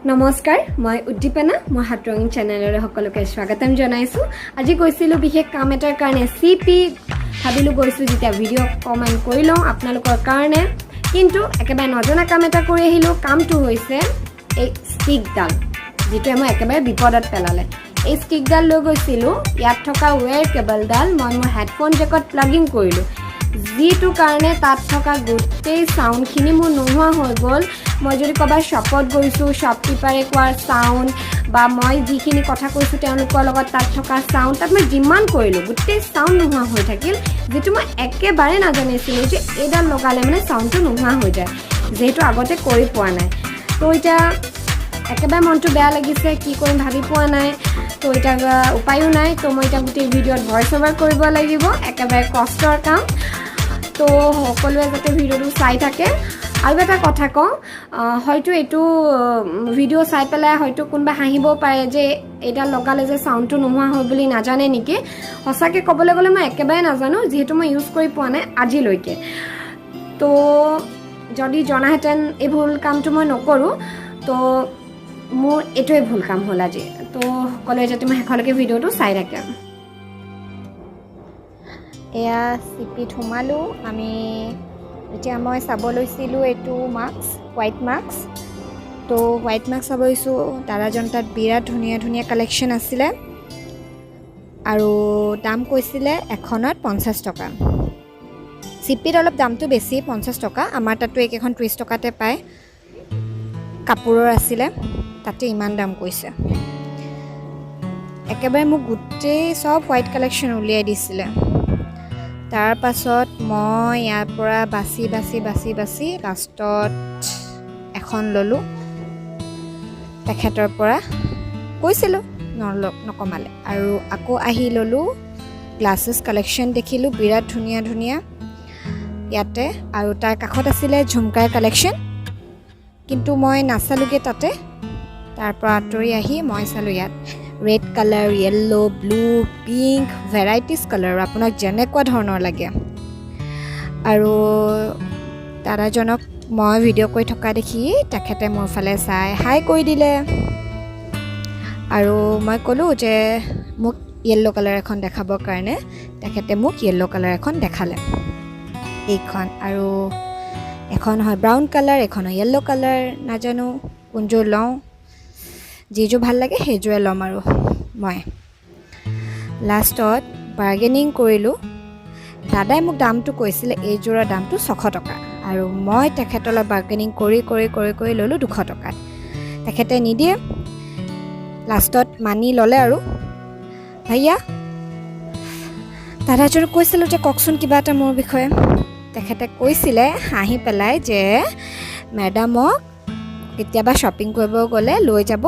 নমস্কাৰ মই উদ্দীপনা মই হাতৰঙিন চেনেলৰে সকলোকে স্বাগতম জনাইছো আজি গৈছিলো বিশেষ কাম এটাৰ কাৰণে সিপি ভাবিলো গৈছো যেতিয়া ভিডিঅ' কমেন্ট কৰি লওঁ আপোনালোকৰ কাৰণে কিন্তু একেবাৰে নজনা কাম এটা কৰি আহিলো কামটো হৈছে এই ষ্টিকডাল যেটো মই একেবাৰে বিপদত পেলালে এই ষ্টিকডাল লৈ গৈছিলো ইয়াত থকা ওয়্যাৰ কেবলডাল মই মোৰ হেডফোন জেকত প্লাগিং কৰিলো যেটো কাৰণে তাত থকা গোটেই সাউন্ডখিনি মোৰ নোহোৱা হৈ গ'ল মই যদি কবা শপত গৈছো শপকিপাৰে কোৱাৰ সাউন্ড বা মই যিখিনি কথা কৈছো তেওঁলোকৰ লগত তাত থকা সাউন্ড তাত মই যিমান কৰিলো গোটেই সাউন্ড নোহোৱা হৈ থাকিল যেটো মই একেবাৰে নাজানিছিলো যে এডাল লগালে মানে সাউন্ডটো নোহোৱা হৈ যায় যেটো আগতে কৰি পোৱা নাই তো এটা একেবাৰে মনটো বেয়া লাগিছে কি কৰিম ভাবি পোৱা নাই তো এটা উপায়ও নাই তো মই এটা গোটেই ভিডিঅ'ত ভয়েস ওভাৰ কৰিব লাগিব একেবাৰে কষ্টৰ কাম তো সকলোৱে যাতে ভিডিঅ'টো চাই থাকে আৰু এটা কথা কওঁ হয়তো এটো ভিডিঅ' চাই পেলাই হয়তো কোনবা হাঁহিব পাৰে যে এটা লগালে যে সাউন্ডটো নোহোৱা হয় বুলি নাজানে নেকি হসাকে ক'বলৈ গ'লে মই একেবাৰে নাজানো যেহেতু মই ইউজ কৰি পোৱা নাই আজিলৈকে তো যদি জনাহেতেন এই ভুল কামটো মই নকৰো তো মোৰ এটোৱে ভুল কাম হ'ল আজি তো সকলোৱে যাতে মই শেষলৈকে ভিডিঅ'টো চাই থাকে এয়া সিপিত সোমালো আমি এতিয়া মই চাব লৈছিলো এটো মাস্ক হোৱাইট মাস্ক তো হোৱাইট মাস্ক চাব লৈছো দাদাজন তাত বিৰাট ধুনীয়া ধুনীয়া কালেকশ্যন আছিলে আৰু দাম কৈছিলে এখনত 50 টকা সিপিত অলপ দামটো বেছি 50 টকা আমাৰ তাতো একেখন 30 টকাতে পায় কাপোৰৰ আছিলে তাতে ইমান দাম কৈছে একেবাৰে মোক গোটেই সব হোৱাইট কালেকশ্যন উলিয়াই দিছিলে তাৰ পাছত মই ইয়াৰ পৰা বাছি লাষ্টত এখন ললো তেখেতৰ পৰা কৈছিলো নকমালে আৰু আকৌ আহি ললো গ্লাसेছ কালেকশ্যন দেখিলো বিৰাট ধুনীয়া ধুনীয়া ইয়াতে আৰু তাৰ কাষত আছিলে ঝুমকাৰ কালেকশ্যন কিন্তু মই নাচালোগে তাতে তাৰ পৰা আঁতৰি আহি মই চালো ইয়াত red colour yellow blue pink varieties colour আপোনাক যেনেকুৱা ধৰণৰ লাগে আৰু দাদাজনক মই ভিডিঅ' কৰি থকা দেখি তেখেতে মোৰ ফালে চাই হাই কৈ দিলে আৰু মই ক'লো যে মোক ইয়েলো কালাৰ এখন দেখাবৰ কাৰণে তেখেতে মোক ইয়েলো কালাৰ এখন দেখালে এইখন আৰু এখন হয় ব্ৰাউন কালাৰ এখন হয় ইয়েলো কালাৰ নাজানো কোনযোৰ লওঁ যিযোৰ ভাল লাগে সেইযোৰে ল'ম আৰু মই লাষ্টত বাৰ্গেনিং কৰিলোঁ দাদাই মোক দামটো কৈছিলে এইযোৰৰ দামটো 600 টকা আৰু মই তেখেতলৈ বাৰ্গেনিং কৰি ল'লোঁ 200 টকাত তেখেতে নিদিয়ে লাষ্টত মানি ল'লে আৰু ভাইয়া দাদাজনক কৈছিলোঁ যে কওকচোন কিবা এটা মোৰ বিষয়ে তেখেতে কৈছিলে হাঁহি পেলাই যে মেডামক কেতিয়াবা শ্বপিং কৰিব গ'লে লৈ যাব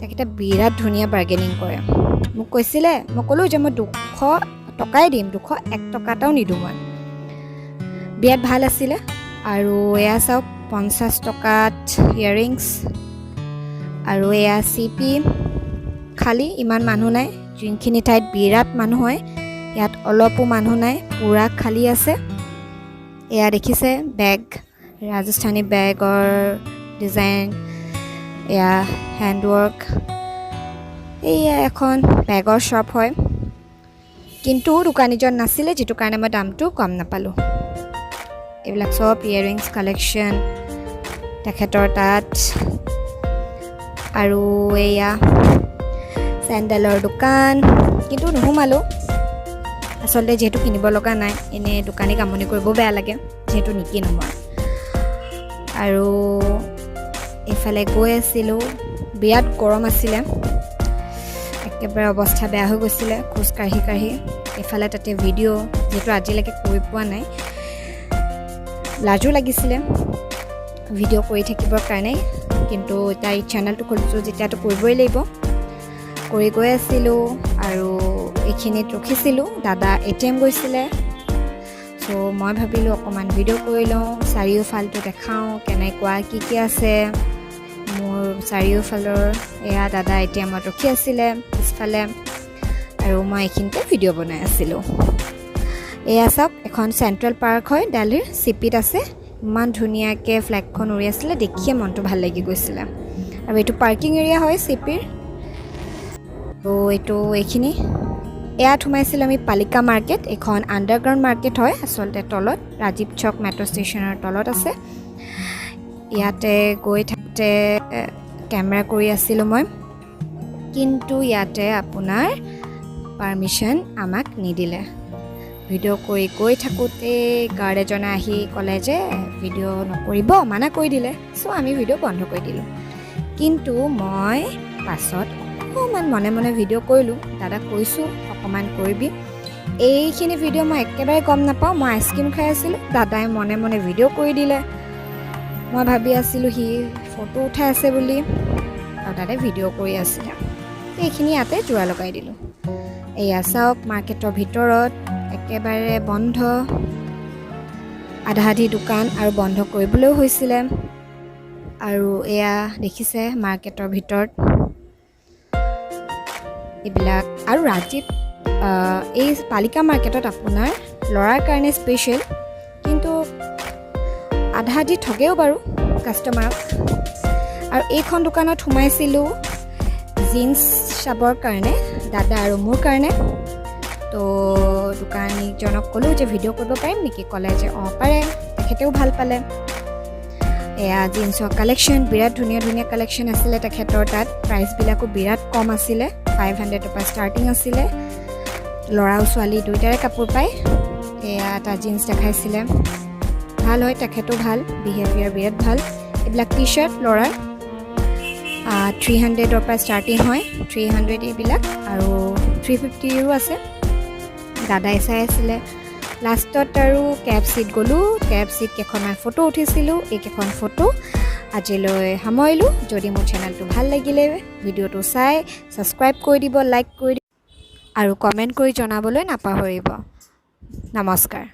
তেখেতে বিৰাট ধুনীয়া বাৰ্গেনিং কৰে মোক কৈছিলে মই ক'লোঁ যে মই 200 টকাই দিম 201 টকা এটাও নিদিওঁ মই বিৰাট ভাল আছিলে আৰু এয়া চাওক 50 টকাত ইয়াৰিংছ আৰু এয়া চিপি খালী ইমান মানুহ নাই যোনখিনি ঠাইত বিৰাট মানুহ হয় ইয়াত অলপো মানুহ নাই পুৰা খালী আছে এয়া দেখিছে বেগ ৰাজস্থানী বেগৰ ডিজাইন এয়া হেণ্ডৱৰ্ক এয়া এখন বেগৰ শ্বপ হয় কিন্তু দোকানীজন নাছিলে যেটো কাৰণে মই দামটো কম নাপালোঁ এইবিলাক সব ইয়াৰিংছ কালেকশ্যন তেখেতৰ তাত আৰু এয়া চেণ্ডেলৰ দোকান কিন্তু নোসোমালোঁ আচলতে যেহেতু কিনিব লগা নাই এনে দোকানী কামনি কৰিব বেয়া লাগে যেহেতু নিকিনো মই আৰু এফালে গৈ আছিলোঁ বিৰাট গৰম আছিলে একেবাৰে অৱস্থা বেয়া হৈ গৈছিলে খোজ কাঢ়ি এফালে তাতে ভিডিঅ' যেহেতু আজিলৈকে কৰি পোৱা নাই লাজো লাগিছিলে ভিডিঅ' কৰি থাকিবৰ কাৰণে কিন্তু এতিয়া এই চেনেলটো খুলিছোঁ যেতিয়াতো কৰিবই লাগিব কৰি গৈ আছিলোঁ আৰু এইখিনিত ৰখিছিলোঁ দাদা ATM গৈছিলে চ' মই ভাবিলোঁ অকণমান ভিডিঅ' কৰি লওঁ চাৰিওফালটো দেখাওঁ কেনেকুৱা কি আছে মোৰ চাৰিওফালৰ এয়া দাদা ATMত ৰখি আছিলে পিছফালে আৰু মই এইখিনিতে ভিডিঅ' বনাই আছিলোঁ এয়া চাওক এখন চেণ্ট্ৰেল পাৰ্ক হয় দিল্লীৰ চিপিত আছে ইমান ধুনীয়াকৈ ফ্লেগখন উৰি আছিলে দেখিয়ে মনটো ভাল লাগি গৈছিলে আৰু এইটো পাৰ্কিং এৰিয়া হয় চিপিৰ তো এইখিনি ইয়াত সোমাইছিলোঁ আমি পালিকা মাৰ্কেট এখন আণ্ডাৰগ্ৰাউণ্ড মাৰ্কেট হয় আচলতে তলত ৰাজীৱ চক মেট্ৰ' ষ্টেচনৰ তলত আছে ইয়াতে গৈ থাকোঁতে কেমেৰা কৰি আছিলোঁ মই কিন্তু ইয়াতে আপোনাৰ পাৰ্মিশ্যন আমাক নিদিলে ভিডিঅ' কৰি গৈ থাকোঁতে গাৰ্ড এজনে আহি ক'লে যে ভিডিঅ' নকৰিব মানা কৰি দিলে চ' আমি ভিডিঅ' বন্ধ কৰি দিলোঁ কিন্তু মই পাছত অকণমান মনে মনে ভিডিঅ' কৰিলোঁ দাদাক কৈছোঁ অকণমান কৰিবি এইখিনি ভিডিঅ' মই একেবাৰে গম নাপাওঁ মই আইচক্ৰীম খাই আছিলোঁ দাদাই মনে মনে ভিডিঅ' কৰি দিলে মই ভাবি আছিলোঁ সি ফটো উঠাই আছে বুলি আৰু দাদাই ভিডিঅ' কৰি আছিলে এইখিনি ইয়াতে জোৰা লগাই দিলোঁ এয়া চাওক মাৰ্কেটৰ ভিতৰত একেবাৰে বন্ধ আধা আধি দোকান আৰু বন্ধ কৰিবলৈও হৈছিলে আৰু এয়া দেখিছে মাৰ্কেটৰ ভিতৰত এইবিলাক আৰু ৰাজীৱ এই পালিকা মাৰ্কেটত আপোনাৰ ল'ৰাৰ কাৰণে স্পেচিয়েল কিন্তু আধা আধি ঠগেও বাৰু কাষ্টমাৰক আৰু এইখন দোকানত সোমাইছিলোঁ জিন্স চাবৰ কাৰণে দাদা আৰু মোৰ কাৰণে তো দোকানীজনক ক'লোঁ যে ভিডিঅ' কৰিব পাৰিম নেকি ক'লে যে অঁ পাৰে তেখেতেও ভাল পালে এয়া জিন্সৰ কালেকশ্যন বিৰাট ধুনীয়া ধুনীয়া কালেকশ্যন আছিলে তেখেতৰ তাত প্ৰাইচবিলাকো বিৰাট কম আছিলে 500ৰ পৰা ষ্টাৰ্টিং আছিলে ল'ৰা আৰু ছোৱালী দুয়োটাৰে কাপোৰ পায় এয়া এটা জিন্স দেখাইছিলে ভাল হয় তেখেতো ভাল বিহেভিয়াৰ বিৰাট ভাল এইবিলাক টি চাৰ্ট ল'ৰাৰ 300ৰ পৰা ষ্টাৰ্টিং হয় 300 এইবিলাক আৰু 350ৰো আছে দাদাই চাই আছিলে লাষ্টত আৰু কেব চিট গ'লোঁ কেব চিট কেইখনমান ফটো উঠিছিলোঁ এইকেইখন ফটো আজিলৈ সামৰিলোঁ যদি মোৰ চেনেলটো ভাল লাগিলে ভিডিঅ'টো চাই ছাবস্ক্ৰাইব কৰি দিব লাইক কৰি দিব আৰু কমেণ্ট কৰি জনাবলৈ নাপাহৰিব নমস্কাৰ